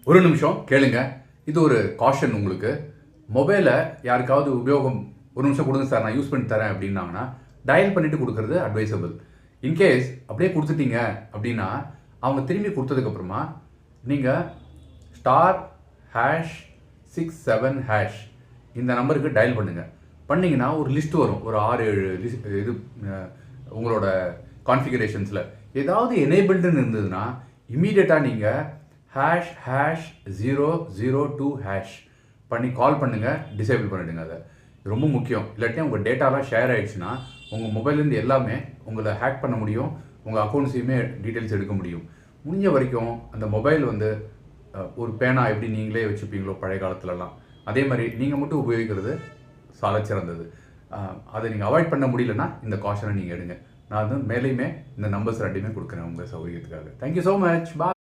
ஒரு நிமிஷம் கேளுங்க. இது ஒரு காஷன் உங்களுக்கு. மொபைலை யாருக்காவது உபயோகம் ஒரு நிமிஷம் கொடுங்க சார், நான் யூஸ் பண்ணி தரேன் அப்படின்னாங்கன்னா டயல் பண்ணிட்டு கொடுக்கறது அட்வைசபிள். இன்கேஸ் அப்படியே கொடுத்துட்டீங்க அப்படின்னா அவங்க திரும்பி கொடுத்ததுக்கப்புறமா நீங்கள் *#67# இந்த நம்பருக்கு டயல் பண்ணுங்கள். பண்ணிங்கன்னா ஒரு லிஸ்ட் வரும், ஒரு 6-7 இது உங்களோட கான்ஃபிகரேஷன்ஸில் ஏதாவது எனேபிள்டுன்னு இருந்ததுன்னா இமீடியட்டாக நீங்கள் ##002# பண்ணி கால் பண்ணுங்கள், டிசேபிள் பண்ணிவிடுங்க. அதை ரொம்ப முக்கியம். இல்லாட்டி உங்கள் டேட்டாலாம் ஷேர் ஆகிடுச்சுன்னா உங்கள் மொபைல்லேருந்து எல்லாமே உங்களை ஹேக் பண்ண முடியும், உங்கள் அக்கௌண்ட்ஸையுமே டீட்டெயில்ஸ் எடுக்க முடியும். முடிஞ்ச வரைக்கும் அந்த மொபைல் ஒரு பேனா எப்படி நீங்களே வச்சுப்பீங்களோ பழைய காலத்துலலாம், அதே மாதிரி நீங்கள் மட்டும் உபயோகிக்கிறது சாலச்சிறந்தது. அதை நீங்கள் அவாய்ட் பண்ண முடியலன்னா இந்த காஷனை நீங்கள் எடுங்க. நான் மேலேயுமே இந்த நம்பர்ஸ் ரெண்டுமே கொடுக்குறேன் உங்கள் சௌகரியத்துக்காக. Thank you so much. பாய்.